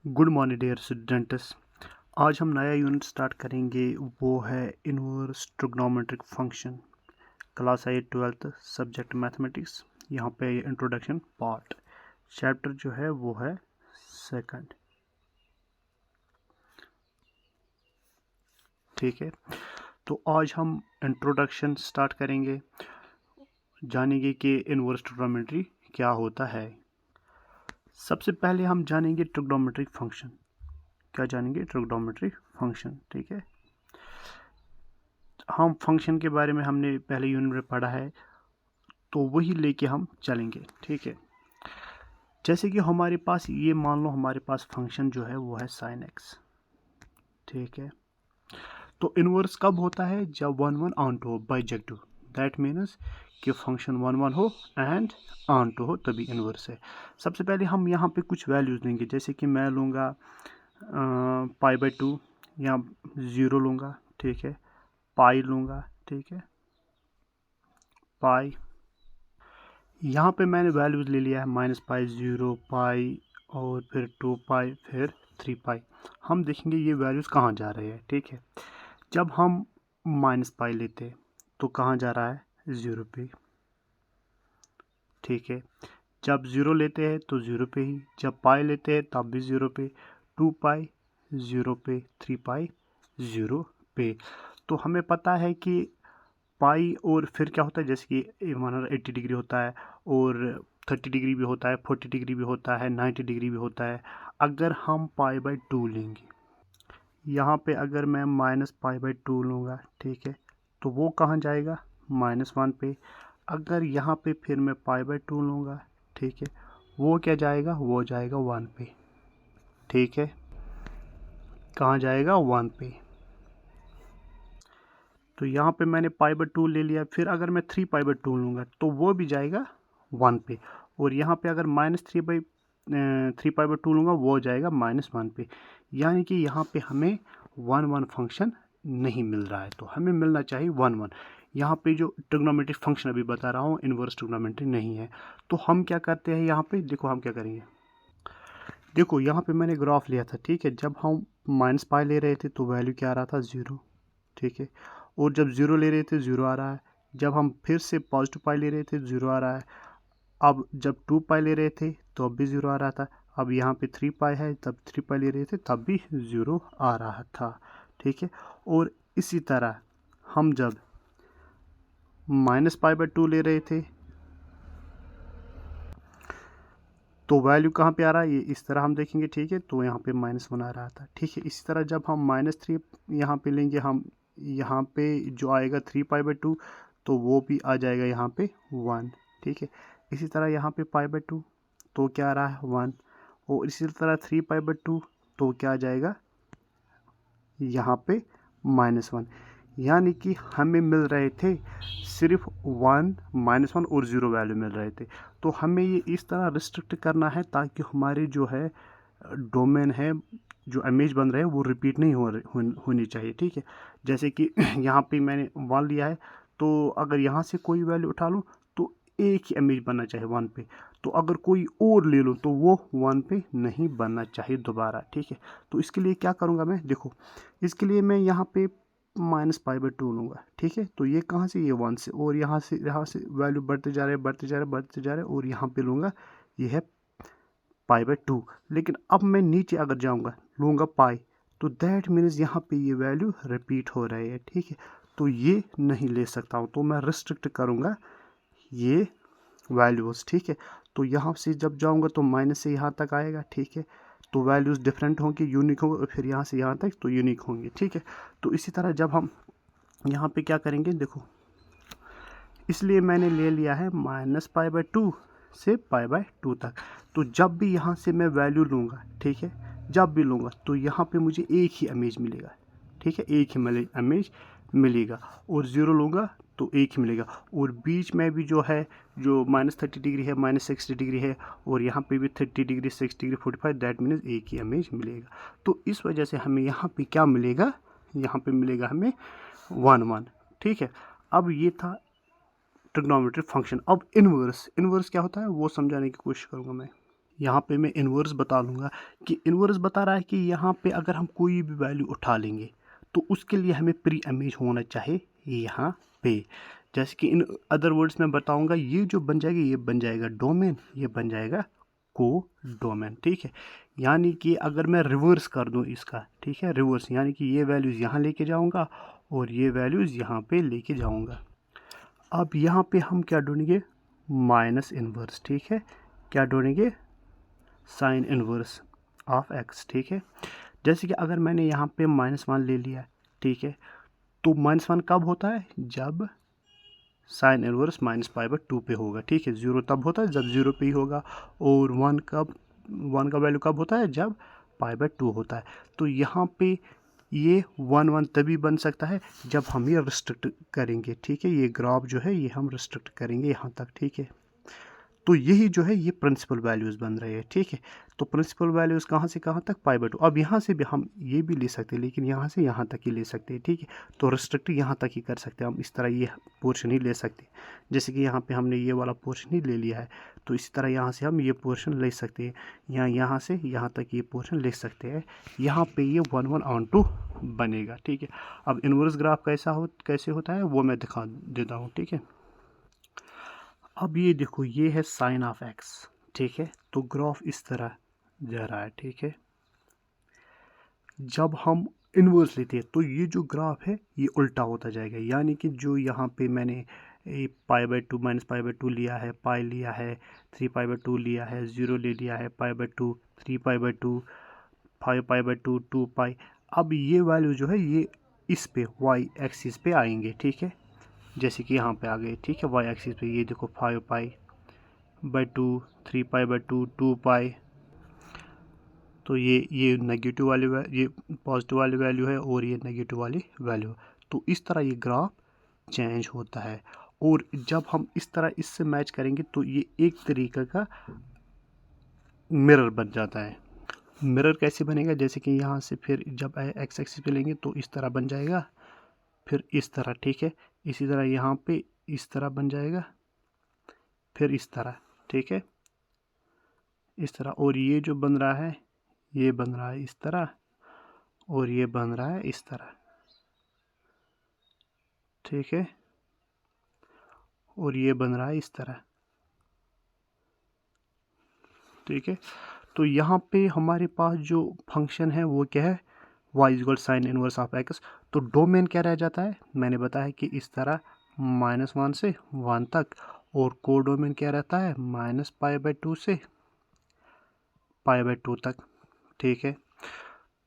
Good morning dear students. आज हम नया यूनिट स्टार्ट करेंगे, वो है inverse trigonometric function. Class 8 12th subject mathematics. यहाँ पे इंट्रोडक्शन पार्ट, चैप्टर जो है वो है सेकंड। ठीक है, तो आज हम इंट्रोडक्शन स्टार्ट करेंगे, जानेंगे कि इनवर्स ट्रिग्नोमेट्री क्या होता है। सबसे पहले हम जानेंगे ट्रिग्नोमेट्रिक फंक्शन। क्या जानेंगे? Trigonometric function. ठीक है, हम फंक्शन के बारे में हमने पहले यूनिट में पढ़ा है, तो वही लेके हम चलेंगे। ठीक है, जैसे कि हमारे पास ये मान लो हमारे पास फंक्शन जो है वो है sin x। ठीक है, तो इनवर्स कब होता है? जब 1 1 ऑन टू हो, बाइजेक्टिव। दैट मीन्स कि फंक्शन 1 1 हो एंड ऑन टू हो, तभी इनवर्स है। सबसे पहले हम यहाँ पे कुछ वैल्यूज देंगे, जैसे कि मैं लूँगा π/2 या 0 लूँगा। ठीक है, पाई लूँगा। ठीक है, पाई, यहाँ पे मैंने वैल्यूज ले लिया है -π, 0 पाई और फिर 2 पाई, फिर 3 पाई। हम देखेंगे ये वैल्यूज कहाँ जा रहे हैं। ठीक है, जब हम -π लेते हैं तो कहाँ जा रहा है? 0 पे। ठीक है, जब 0 लेते हैं तो 0 पे ही, जब पाई लेते हैं तब भी 0 पे, 2 पाई 0 पे, 3 पाई 0 पे। तो हमें पता है कि पाई और फिर क्या होता है, जैसे कि 180 डिग्री होता है और 30 डिग्री भी होता है, 40 डिग्री भी होता है, 90 डिग्री भी होता है। अगर हम π/2 लेंगे, यहाँ पे अगर मैं -π/2 लूँगा, ठीक है, तो वो कहाँ जाएगा? -1 पे। अगर यहाँ पे फिर मैं π/2 लूँगा, ठीक है, वो क्या जाएगा? वो जाएगा 1 पे। ठीक है, कहाँ जाएगा? 1 पे। तो यहाँ पे मैंने π/2 ले लिया। फिर अगर मैं 3π/2 लूँगा तो वो भी जाएगा 1 पे। और यहाँ पे अगर -3π/2 लूँगा वो जाएगा -1 पे। यानी कि यहाँ पे हमें 1 1 फंक्शन नहीं मिल रहा है, तो हमें मिलना चाहिए 1 1। यहाँ पे जो ट्रिग्नोमेट्रिक फंक्शन अभी बता रहा हूँ, इनवर्स ट्रिग्नोमेट्री नहीं है। तो हम क्या करते हैं, यहाँ पे देखो हम क्या करेंगे। देखो यहाँ पे मैंने ग्राफ लिया था। ठीक है, जब हम -π ले रहे थे तो वैल्यू क्या आ रहा था? 0। ठीक है, और जब 0 ले रहे थे 0 आ रहा है। जब हम फिर से पॉजिटिव पाई ले रहे थे 0 आ रहा है। अब जब 2 पाई ले रहे थे तो अब भी 0 आ रहा था। अब यहाँ पे 3 पाई है, तब 3 पाई ले रहे थे तब भी 0 आ रहा था। ठीक है, और इसी तरह हम जब -π/2 ले रहे थे तो वैल्यू कहाँ पे आ रहा है? ये इस तरह हम देखेंगे। ठीक है, तो यहाँ पे -1 आ रहा था। ठीक है, इसी तरह जब हम -3 यहाँ पे लेंगे, हम यहाँ पे जो आएगा 3π/2 तो वो भी आ जाएगा यहाँ पे 1। ठीक है, इसी तरह यहाँ पे π/2 तो क्या आ रहा है? 1। और इसी तरह 3π/2 तो क्या आ जाएगा? यहाँ पे -1। यानी कि हमें मिल रहे थे सिर्फ 1 -1 और 0 वैल्यू मिल रहे थे। तो हमें ये इस तरह रिस्ट्रिक्ट करना है ताकि हमारी जो है डोमेन है, जो इमेज बन रहे हैं वो रिपीट नहीं होनी चाहिए। ठीक है, जैसे कि यहाँ पे मैंने 1 लिया है, तो अगर यहाँ से कोई वैल्यू उठा लूँ तो एक ही इमेज बनना चाहिए 1 पे। तो अगर कोई और ले लूँ तो वो 1 पे नहीं बनना चाहिए दोबारा। ठीक है, तो इसके लिए क्या करूँगा मैं? देखो, इसके लिए मैं यहाँ पे -π/2 लूँगा। ठीक है, तो ये कहाँ से? ये 1 से, और यहाँ से वैल्यू बढ़ते जा रहे बढ़ते जा रहे बढ़ते जा रहे, और यहाँ पे लूँगा ये है π/2। लेकिन अब मैं नीचे अगर जाऊँगा, लूँगा पाई, तो दैट मीन्स यहाँ पे ये वैल्यू रिपीट हो रही है। ठीक है, तो ये नहीं ले सकता हूँ, तो मैं रिस्ट्रिक्ट करूँगा ये वैल्यूज़। ठीक है, तो यहाँ से जब जाऊँगा तो माइनस से यहाँ तक आएगा। ठीक है, तो वैल्यूज़ डिफरेंट होंगे, यूनिक होंगे, और फिर यहाँ से यहाँ तक तो यूनिक होंगे। ठीक है, तो इसी तरह जब हम यहाँ पे क्या करेंगे, देखो, इसलिए मैंने ले लिया है -π/2 से π/2 तक। तो जब भी यहाँ से मैं वैल्यू लूँगा, ठीक है, जब भी लूँगा तो यहाँ पे मुझे एक ही इमेज मिलेगा। ठीक है, एक ही इमेज मिलेगा, और 0 लूँगा तो एक ही मिलेगा। और बीच में भी जो है, जो -30 डिग्री है, -60 डिग्री है, और यहाँ पे भी 30 डिग्री, 60 डिग्री, 45, दैट मीन्स एक ही इमेज मिलेगा। तो इस वजह से हमें यहाँ पे क्या मिलेगा? यहाँ पे मिलेगा हमें 1 1। ठीक है, अब ये था ट्रिग्नोमेट्रिक फंक्शन। अब इनवर्स क्या होता है वो समझाने की कोशिश करूँगा मैं। यहाँ पे मैं इन्वर्स बता लूँगा कि इन्वर्स बता रहा है कि यहाँ पे अगर हम कोई भी वैल्यू उठा लेंगे तो उसके लिए हमें प्री इमेज होना चाहिए यहाँ पे। जैसे कि इन अदर वर्ड्स में बताऊँगा, ये जो बन जाएगा ये बन जाएगा डोमेन, ये बन जाएगा को डोमेन, ठीक है। यानी कि अगर मैं रिवर्स कर दूँ इसका, ठीक है, रिवर्स यानी कि ये वैल्यूज़ यहाँ लेके जाऊँगा और ये वैल्यूज़ यहाँ पे लेके जाऊँगा। अब यहाँ पे हम क्या ढूंढेंगे, माइनस इन्वर्स, ठीक है। क्या ढूंढेंगे, साइन इन्वर्स ऑफ एक्स, ठीक है। जैसे कि अगर मैंने यहाँ पे -1 ले लिया, ठीक है, तो -1 कब होता है, जब साइन इन्वर्स -π/2 पे होगा, ठीक है। 0 तब होता है जब 0 पे ही होगा, और 1 का वैल्यू कब होता है, जब π/2 होता है। तो यहाँ पे ये 1 तभी बन सकता है जब हम ये रिस्ट्रिक्ट करेंगे, ठीक है। ये ग्राफ जो है ये हम रिस्ट्रिक्ट करेंगे यहाँ तक, ठीक है। तो यही जो है ये प्रिंसिपल वैल्यूज़ बन रहे हैं, ठीक है। तो प्रिंसिपल वैल्यूज़ कहाँ से कहाँ तक, π/2। अब यहाँ से भी हम ये भी ले सकते हैं, लेकिन यहाँ से यहाँ तक ही ले सकते हैं, ठीक है। तो रिस्ट्रिक्ट यहाँ तक ही कर सकते हैं हम, इस तरह ये पोर्शन ही ले सकते हैं। जैसे कि यहाँ पे हमने ये वाला पोर्शन ही ले लिया है, तो इसी तरह यहाँ से हम ये पोर्शन ले सकते हैं, या यहाँ से यहाँ तक ये पोर्शन ले सकते हैं। यहाँ पे ये 1/2 बनेगा, ठीक है। अब इन्वर्स ग्राफ कैसे होता है वो मैं दिखा देता हूँ, ठीक है। अब ये देखो, ये है साइन ऑफ एक्स, ठीक है। तो ग्राफ इस तरह जा रहा है, ठीक है। जब हम इन्वर्स लेते हैं तो ये जो ग्राफ है ये उल्टा होता जाएगा, यानी कि जो यहाँ पे मैंने π/2 -π/2 लिया है, पाई लिया है, 3π/2 लिया है, 0 ले लिया है, π/2, 3π/2, 5π/2, 2π। अब ये वैल्यू जो है ये इस पे वाई एक्सिस पे आएंगे, ठीक है। जैसे कि यहाँ पे आ गए, ठीक है, वाई एक्सिस पे। ये देखो 5π/2, 3π/2, 2π। तो ये नेगेटिव वाली ये पॉजिटिव वाली वैल्यू है और ये नेगेटिव वाली वैल्यू। तो इस तरह ये ग्राफ चेंज होता है, और जब हम इस तरह इससे मैच करेंगे तो ये एक तरीके का मिरर बन जाता है। मिरर कैसे बनेगा, जैसे कि यहाँ से फिर जब एक्स एक्सिस पे लेंगे तो इस तरह बन जाएगा, फिर इस तरह, ठीक है। इसी तरह यहाँ पे इस तरह बन जाएगा, फिर इस तरह, ठीक है, इस तरह। और ये जो बन रहा है ये बन रहा है इस तरह, और ये बन रहा है इस तरह, ठीक है, और ये बन रहा है इस तरह, ठीक है। तो यहाँ पे हमारे पास जो फंक्शन है वो क्या है, y sine inverse of x. तो डोमेन क्या रह जाता है, मैंने बताया कि इस तरह -1 से 1 तक, और कोडोमेन क्या रहता है, -π/2 से π/2 तक, ठीक है।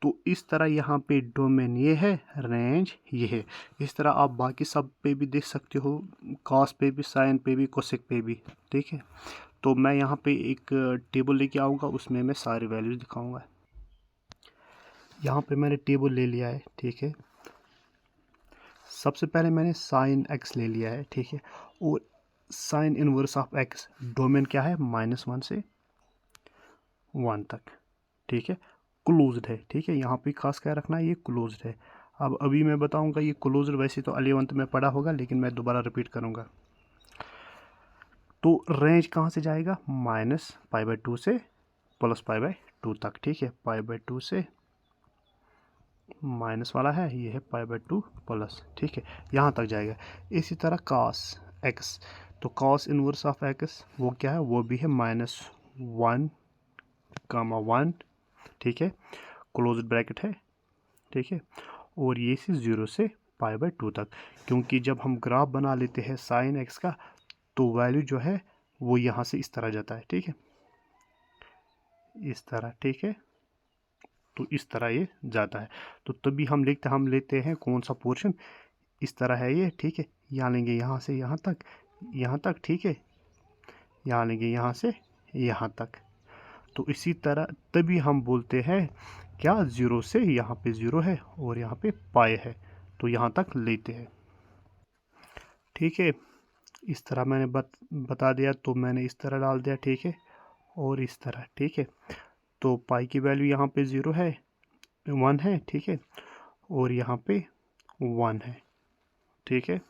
तो इस तरह यहाँ पे डोमेन ये है, रेंज ये है। इस तरह आप बाकी सब पे भी देख सकते हो, कॉस पे भी, साइन पे भी, कोसेक पे भी, ठीक है। तो मैं यहाँ पे एक टेबल लेके आऊँगा, उसमें मैं सारे वैल्यूज दिखाऊंगा। यहाँ पे मैंने टेबल ले लिया है, ठीक है। सबसे पहले मैंने साइन एक्स ले लिया है, ठीक है। और sine inverse of x domain क्या है, -1 से 1 तक, ठीक है, क्लोज्ड है, ठीक है। यहाँ पे खास क्या रखना है, ये क्लोज्ड है। अब अभी मैं बताऊंगा ये क्लोज्ड वैसे तो 11th में पढ़ा होगा, लेकिन मैं दोबारा रिपीट करूंगा। तो रेंज कहाँ से जाएगा, -π/2 से +π/2 तक, ठीक है। π/2 से माइनस वाला है, ये है π/2 प्लस, ठीक है, यहाँ तक जाएगा। इसी तरह cos x, तो cos इनवर्स ऑफ x वो क्या है, वो भी है -1, 1, ठीक है, क्लोज्ड ब्रैकेट है, ठीक है। और ये से 0 से π/2 तक, क्योंकि जब हम ग्राफ बना लेते हैं साइन x का तो वैल्यू जो है वो यहाँ से इस तरह जाता है, ठीक है, इस तरह, ठीक है। तो इस तरह ये जाता है, तो तभी हम लेते हैं कौन सा पोर्शन, इस तरह है ये, ठीक है। यहाँ लेंगे यहाँ से यहाँ तक, ठीक है, यहाँ लेंगे यहाँ से यहाँ तक। तो इसी तरह तभी हम बोलते हैं क्या, 0 से यहाँ पे 0 है और यहाँ पे पाई है, तो यहाँ तक लेते हैं, ठीक है। इस तरह मैंने बता दिया, तो मैंने इस तरह डाल दिया, ठीक है, और इस तरह, ठीक है। तो पाई की वैल्यू यहाँ पे 0 है, 1 है, ठीक है, और यहाँ पे 1 है, ठीक है।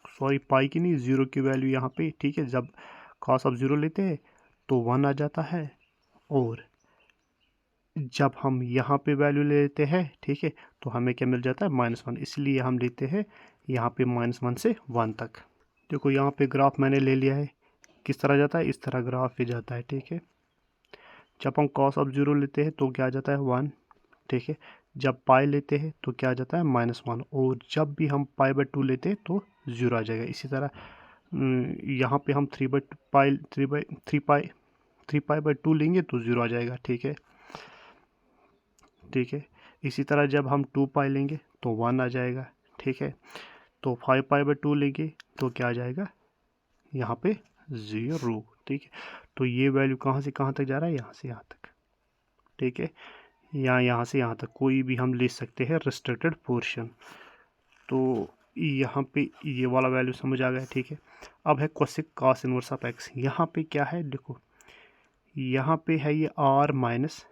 सॉरी, पाई की नहीं, 0 की वैल्यू यहाँ पे, ठीक है। जब cos आप 0 लेते हैं तो 1 आ जाता है। और जब हम यहाँ पे वैल्यू ले लेते हैं, ठीक है, तो हमें क्या मिल जाता है, -1। इसलिए हम लेते हैं यहाँ पे -1 से 1 तक। देखो यहाँ पे ग्राफ मैंने ले लिया है, किस तरह जाता है, इस तरह ग्राफ पे जाता है, ठीक है। जब हम cos ऑफ 0 लेते हैं तो क्या आ जाता है, 1, ठीक है। जब पाई लेते हैं तो क्या आ जाता है, -1। और जब भी हम पाई/2 लेते हैं तो 0 आ जाएगा। इसी तरह यहाँ पे हम 3 पाई/2 लेंगे तो 0 आ जाएगा, ठीक है, ठीक है। इसी तरह जब हम 2 पाई लेंगे तो 1 आ जाएगा, ठीक है। तो 5 पाई/2 लेंगे तो क्या आ जाएगा, यहाँ पे 0, ठीक है। तो ये वैल्यू कहाँ से कहाँ तक जा रहा है, यहाँ से यहाँ तक, ठीक है। यहाँ से यहाँ तक कोई भी हम ले सकते हैं रिस्ट्रिक्टेड पोर्शन। तो यहाँ पे ये वाला वैल्यू समझ आ गया, ठीक है। अब है cosec cos inverse of x। यहाँ पे क्या है, देखो यहाँ पे है ये r माइनस,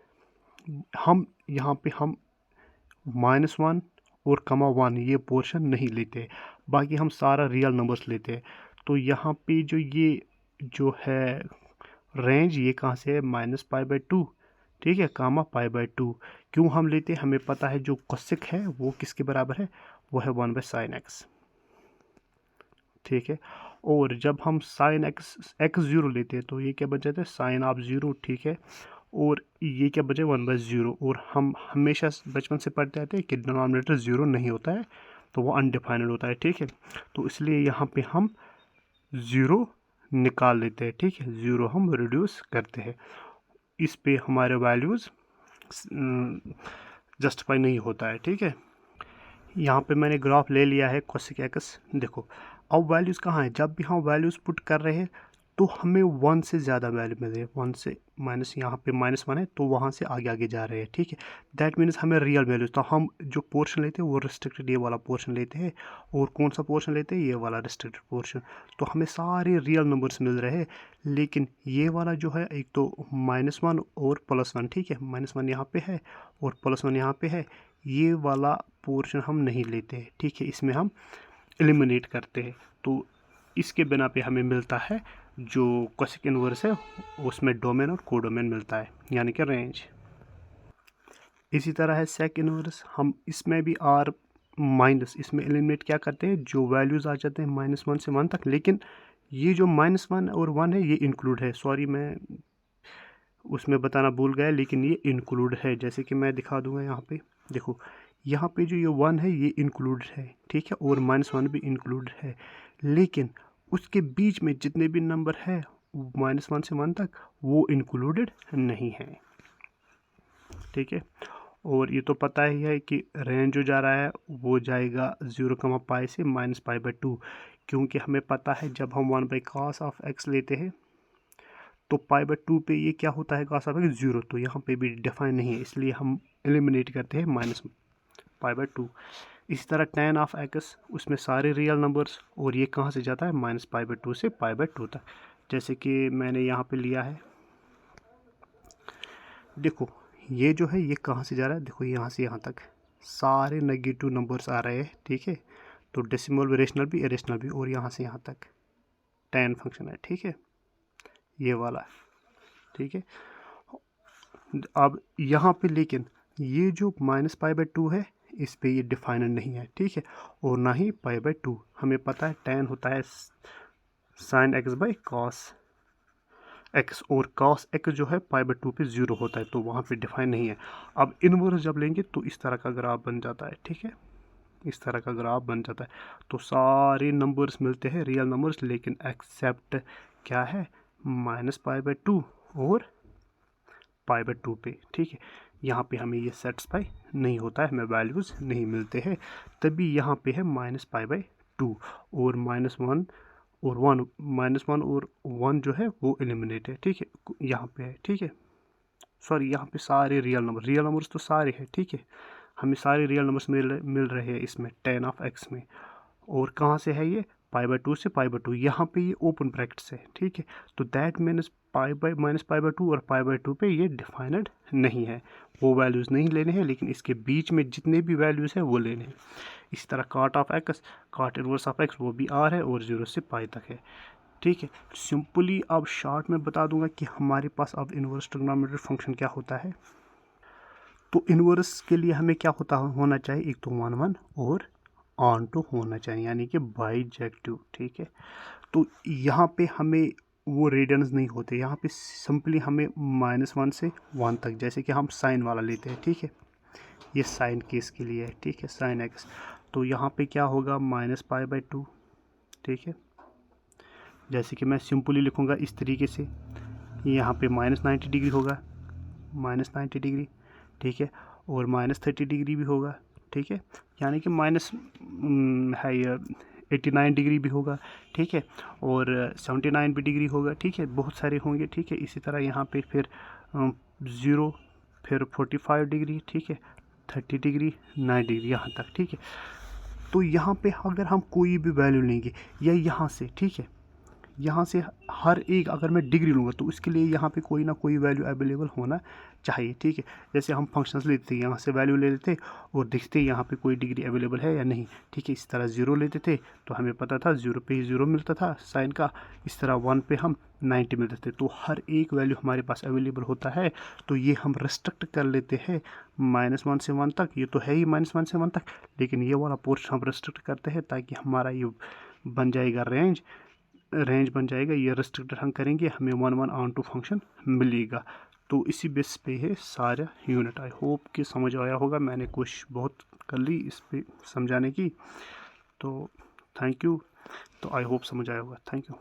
हम यहाँ पे हम -1 और -1 ये पोर्शन नहीं लेते, बाकी हम सारा रियल नंबर्स लेते हैं। तो यहाँ पे जो है रेंज, ये कहाँ से है, -π/2, ठीक है, π/2। क्यों हम लेते हैं, हमें पता है जो कोसेक है वो किसके बराबर है, वो है 1/sin x, ठीक है। और जब हम sin x0 लेते हैं तो ये क्या बच जाता है, sin ऑफ 0, ठीक है। और ये क्या बचे, 1/0। और हम हमेशा बचपन से पढ़ते आते हैं कि डिनोमिनेटर 0 नहीं होता है, तो वो अनडिफाइंड होता है, ठीक है। तो इसलिए यहाँ पे हम 0 निकाल लेते हैं, ठीक है, 0 हम रिड्यूस करते हैं। इस पे हमारे वैल्यूज़ जस्टिफाई नहीं होता है, ठीक है। यहाँ पे मैंने ग्राफ ले लिया है कोसेक एक्स। देखो अब वैल्यूज़ कहाँ है, जब भी हम वैल्यूज़ पुट कर रहे हैं तो हमें 1 से ज़्यादा वैल्यू मिल रही है, 1 से माइनस, यहाँ पे -1 है तो वहाँ से आगे आगे जा रहे हैं, ठीक है। दैट मीन्स हमें रियल वैल्यूज़, तो हम जो पोर्शन लेते हैं वो रिस्ट्रिक्टेड ये वाला पोर्शन लेते हैं। और कौन सा पोर्शन लेते हैं, ये वाला रिस्ट्रिक्टेड पोर्शन। तो हमें सारे रियल नंबर्स मिल रहे हैं। लेकिन ये वाला जो है, एक तो -1 और +1, ठीक है, -1 यहाँ पे है और +1 यहाँ पे है, ये वाला पोर्शन हम नहीं लेते हैं, ठीक है, इसमें हम एलिमिनेट करते हैं। तो इसके बिना पे हमें मिलता है जो कोसेक इनवर्स है, उसमें डोमेन और कोडोमेन मिलता है, यानी कि रेंज। इसी तरह है सेक इनवर्स, हम इसमें भी r माइनस, इसमें एलिमिनेट क्या करते हैं, जो वैल्यूज़ आ जाते हैं -1 से 1 तक। लेकिन ये जो -1 और 1 है ये इंक्लूड है, सॉरी मैं उसमें बताना भूल गया, लेकिन ये इंक्लूड है। जैसे कि मैं दिखा दूंगा यहाँ पे, देखो यहाँ पे जो ये 1 है ये इंक्लूड है, ठीक है, और -1 भी इंक्लूड है। लेकिन उसके बीच में जितने भी नंबर है -1 से 1 तक, वो इंक्लूडेड नहीं है, ठीक है। और ये तो पता ही है कि रेंज जो जा रहा है वो जाएगा 0, से -π/2, क्योंकि हमें पता है जब हम 1/cos ऑफ x लेते हैं तो π/2 पे ये क्या होता है, cos ऑफ x 0, तो यहाँ पे भी डिफाइन नहीं है, इसलिए हम एलिमिनेट करते हैं -π/2। इसी तरह tan ऑफ x, उसमें सारे रियल नंबर्स, और ये कहाँ से जाता है, -π/2 से π/2 तक। जैसे कि मैंने यहाँ पे लिया है, देखो ये जो है ये कहाँ से जा रहा है, देखो यहाँ से यहाँ तक सारे नेगेटिव नंबर्स आ रहे हैं, ठीक है। तो डेसिमल भी, रेशनल भी, इरेशनल भी, और यहाँ से यहाँ तक tan फंक्शन है, ठीक है, ये वाला, ठीक है। अब यहाँ पे लेकिन ये जो -π/2 है, इस पे ये डिफाइनड नहीं है, ठीक है, और ना ही π/2। हमें पता है tan होता है sin x/cos x, और cos x जो है π/2 पे 0 होता है, तो वहाँ पे डिफाइन नहीं है। अब इनवर्स जब लेंगे तो इस तरह का ग्राफ बन जाता है, ठीक है, इस तरह का ग्राफ बन जाता है। तो सारे नंबर्स मिलते हैं, रियल नंबर्स, लेकिन एक्सेप्ट क्या है, -π/2 और π/2 पे, ठीक है। यहाँ पे हमें ये सेटिस्फाई नहीं होता है, हमें वैल्यूज़ नहीं मिलते हैं, तभी यहाँ पे है -π/2 और -1 और 1, -1 और 1 जो है वो एलिमिनेट है, ठीक है, यहाँ पे है, ठीक है। सॉरी यहाँ पे सारे रियल नंबर्स तो सारे हैं, ठीक है, हमें सारे रियल नंबर्स मिल रहे हैं इसमें tan ऑफ x में। और कहाँ से है ये, π/2 से π/2, यहाँ पे ये ओपन ब्रैकेट्स है, ठीक है। तो दैट मीन्स -π/2 और π/2 पे ये डिफाइनड नहीं है, वो वैल्यूज़ नहीं लेने हैं, लेकिन इसके बीच में जितने भी वैल्यूज़ हैं वो लेने हैं। इसी तरह cot of x, cot inverse of x, वो भी r है और 0 से π तक है। ठीक है। सिंपली अब शॉर्ट में बता दूंगा कि हमारे पास अब इनवर्स ट्रिग्नोमेट्रिक फंक्शन क्या होता है। तो इनवर्स के लिए हमें क्या होना चाहिए, एक तो 1 1 और ऑन टू होना चाहिए, यानी कि बाइजेक्टिव। ठीक है। तो यहाँ पे हमें वो रेडियंस नहीं होते, यहाँ पे सिंपली हमें -1 से 1 तक, जैसे कि हम साइन वाला लेते हैं। ठीक है, ये साइन केस के लिए है। ठीक है, साइन एक्स। तो यहाँ पे क्या होगा, -π/2। ठीक है, जैसे कि मैं सिंपली लिखूँगा इस तरीके से, यहाँ पे -90 डिग्री होगा, -90 डिग्री। ठीक है, और -30 डिग्री भी होगा। ठीक है, यानी कि है ये 89 डिग्री भी होगा। ठीक है, और 79 भी डिग्री होगा। ठीक है, बहुत सारे होंगे। ठीक है, इसी तरह यहाँ पे फिर 0, फिर 45 डिग्री। ठीक है, 30 डिग्री, 9 डिग्री, यहाँ तक। ठीक है, तो यहाँ पे अगर हम कोई भी वैल्यू लेंगे या यहाँ से, ठीक है, यहाँ से हर एक अगर मैं डिग्री लूँगा तो उसके लिए यहाँ पे कोई ना कोई वैल्यू अवेलेबल होना चाहिए। ठीक है, जैसे हम फंक्शंस लेते थे, यहाँ से वैल्यू ले लेते और देखते यहाँ पे कोई डिग्री अवेलेबल है या नहीं। ठीक है, इस तरह 0 लेते थे तो हमें पता था 0 पे ही 0 मिलता था साइन का, इस तरह 1 पे हम 90 मिलते थे। तो हर एक वैल्यू हमारे पास अवेलेबल होता है, तो ये हम रेस्ट्रिक्ट कर लेते हैं -1 से 1 तक। ये तो है ही -1 से 1 तक, लेकिन ये वाला पोर्शन हम रेस्ट्रिक्ट करते हैं ताकि हमारा ये बन जाएगा रेंज बन जाएगा। ये रेस्ट्रिक्टेड हम करेंगे, हमें 1 1 ऑन टू फंक्शन मिलेगा। तो इसी बेस पे है सारा यूनिट। आई होप कि समझ आया होगा, मैंने कोशिश बहुत कर ली इस पे समझाने की। तो थैंक यू। तो आई होप समझ आया होगा। Thank you.